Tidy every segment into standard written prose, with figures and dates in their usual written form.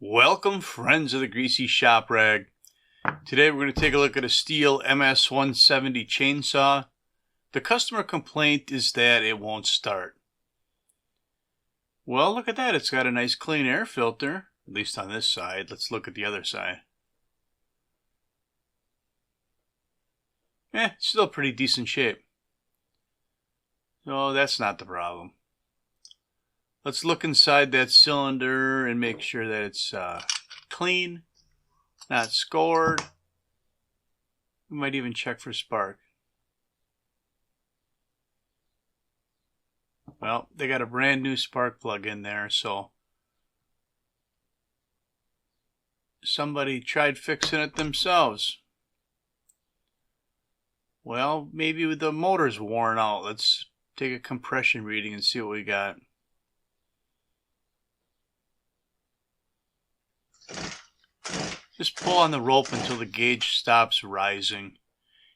Welcome, friends of the Greasy Shop Rag. Today we're going to take a look at a Stihl MS170 chainsaw. The customer complaint is that it won't start. Well, look at that. It's got a nice clean air filter, at least on this side. Let's look at the other side. Still pretty decent shape. So that's not the problem. Let's look inside that cylinder and make sure that it's clean, not scored. We might even check for spark. Well, they got a brand new spark plug in there, so somebody tried fixing it themselves. Well, maybe the motor's worn out. Let's take a compression reading and see what we got. Just pull on the rope until the gauge stops rising.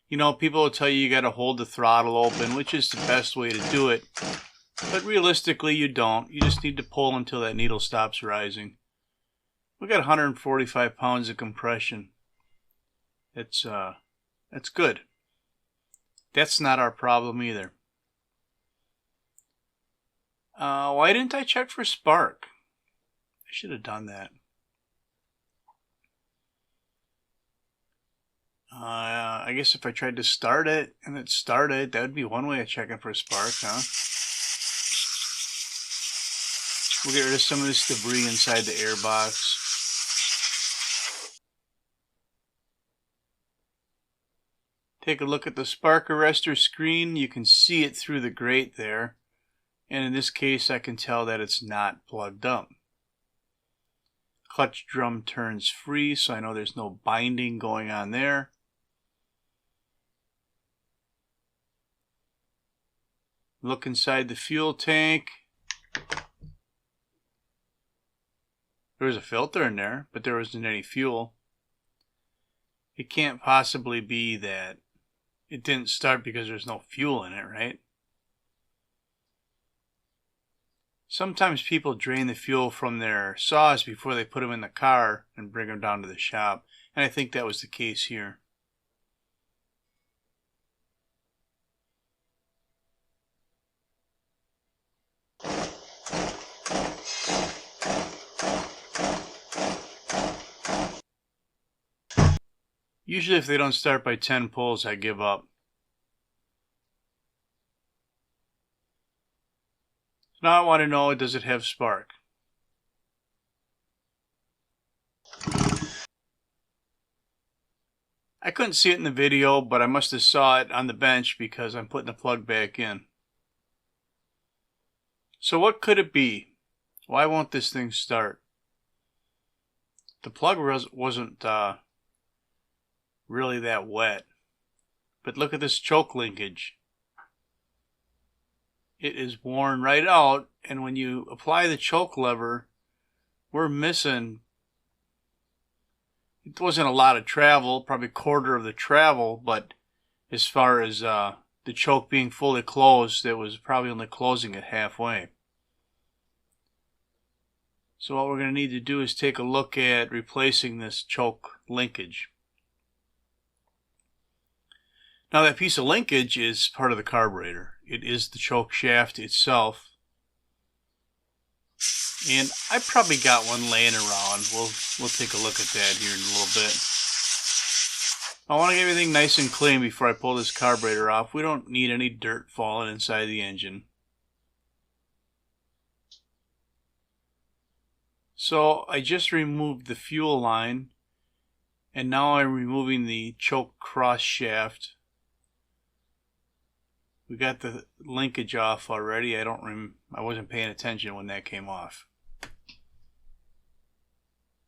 You know, people will tell you got to hold the throttle open, which is the best way to do it. But realistically, you don't. You just need to pull until that needle stops rising. We got 145 pounds of compression. That's good. That's not our problem either. Why didn't I check for spark? I should have done that. I guess if I tried to start it and it started, that would be one way of checking for a spark, huh? We'll get rid of some of this debris inside the air box. Take a look at the spark arrestor screen. You can see it through the grate there. And in this case, I can tell that it's not plugged up. Clutch drum turns free, so I know there's no binding going on there. Look inside the fuel tank. There was a filter in there, but there wasn't any fuel. It can't possibly be that it didn't start because there's no fuel in it, right? Sometimes people drain the fuel from their saws before they put them in the car and bring them down to the shop, and I think that was the case here. Usually if they don't start by 10 pulls, I give up. Now I want to know, does it have spark? I couldn't see it in the video, but I must have saw it on the bench because I'm putting the plug back in. So what could it be? Why won't this thing start? The plug wasn't really that wet. But look at this choke linkage. It is worn right out, and when you apply the choke lever, we're missing. It wasn't a lot of travel, probably a quarter of the travel, but as far as the choke being fully closed, it was probably only closing it halfway. So what we're going to need to do is take a look at replacing this choke linkage. Now that piece of linkage is part of the carburetor. It is the choke shaft itself. And I probably got one laying around. We'll take a look at that here in a little bit. I want to get everything nice and clean before I pull this carburetor off. We don't need any dirt falling inside the engine. So I just removed the fuel line, and now I'm removing the choke cross shaft. We got the linkage off already. I wasn't paying attention when that came off.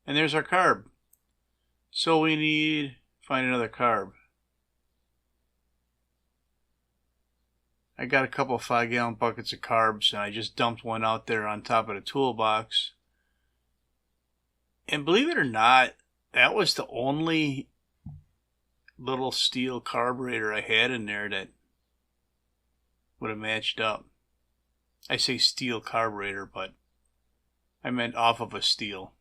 And there's our carb. So we need find another carb. I got a couple of 5-gallon buckets of carbs, and I just dumped one out there on top of the toolbox. And believe it or not, that was the only little Stihl carburetor I had in there that would have matched up. I say Stihl carburetor, but I meant off of a Stihl.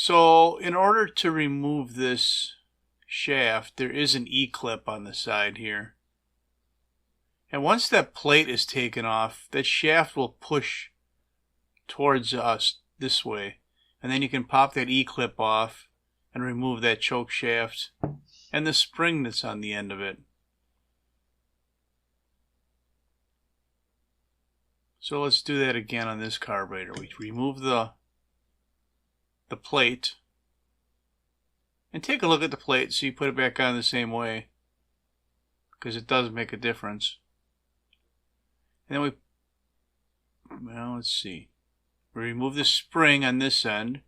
So in order to remove this shaft, there is an E-clip on the side here. And once that plate is taken off, that shaft will push towards us this way. And then you can pop that E-clip off and remove that choke shaft and the spring that's on the end of it. So let's do that again on this carburetor. We remove the plate and take a look at the plate so you put it back on the same way, because it does make a difference. And then let's see. We remove the spring on this end,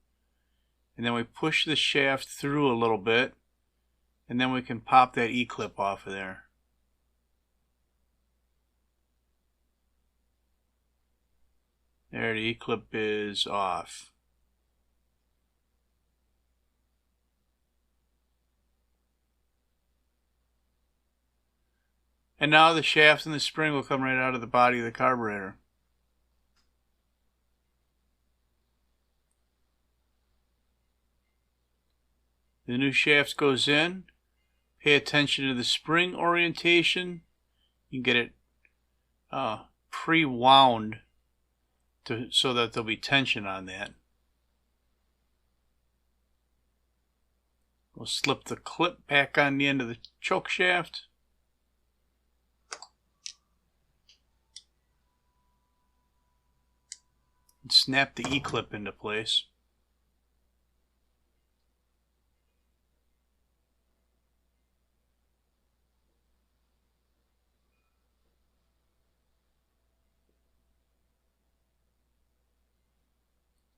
and then we push the shaft through a little bit, and then we can pop that E-clip off of there. There, the E-clip is off. And now the shaft and the spring will come right out of the body of the carburetor. The new shaft goes in. Pay attention to the spring orientation. You can get it pre-wound so that there'll be tension on that. We'll slip the clip back on the end of the choke shaft. And snap the E-clip into place.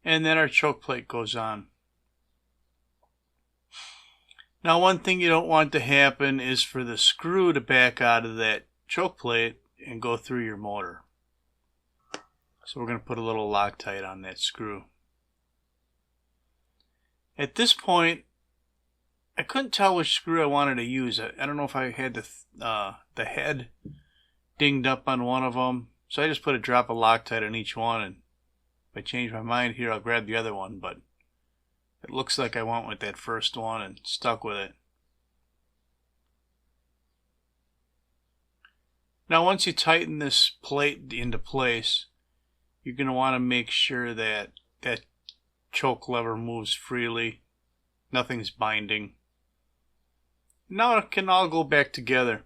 And then our choke plate goes on. Now, one thing you don't want to happen is for the screw to back out of that choke plate and go through your motor. So we're going to put a little Loctite on that screw. At this point, I couldn't tell which screw I wanted to use. I don't know if I had the head dinged up on one of them. So I just put a drop of Loctite on each one, and if I change my mind here, I'll grab the other one. But it looks like I went with that first one and stuck with it. Now, once you tighten this plate into place, you're going to want to make sure that that choke lever moves freely. Nothing's binding. Now it can all go back together.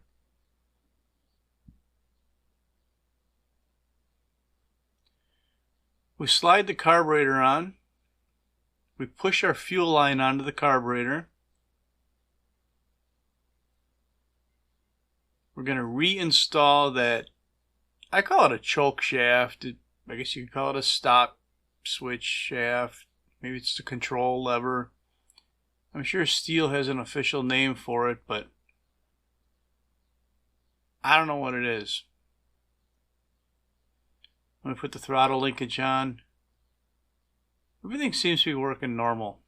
We slide the carburetor on. We push our fuel line onto the carburetor. We're going to reinstall that, I call it a choke shaft. I guess you could call it a stop switch shaft. Maybe it's the control lever. I'm sure Stihl has an official name for it, but I don't know what it is. When we put the throttle linkage on, everything seems to be working normal.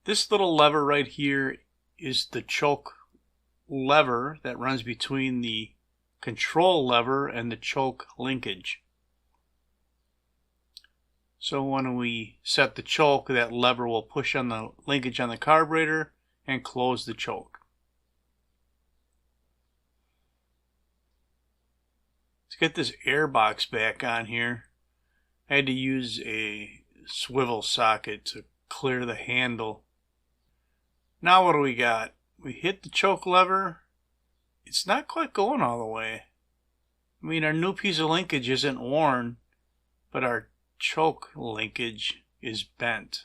This little lever right here is the choke lever that runs between the control lever and the choke linkage. So when we set the choke, that lever will push on the linkage on the carburetor and close the choke. To get this air box back on here, I had to use a swivel socket to clear the handle. Now what do we got? We hit the choke lever. It's not quite going all the way. I mean, our new piece of linkage isn't worn, but our choke linkage is bent.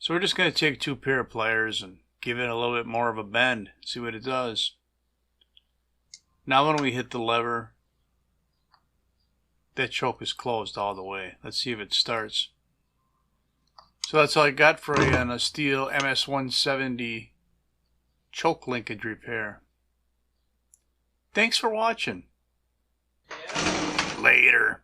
So we're just going to take 2 pair of pliers and give it a little bit more of a bend, see what it does. Now when we hit the lever, that choke is closed all the way. Let's see if it starts. So that's all I got for you on a Stihl MS170 choke linkage repair. Thanks for watching. Later.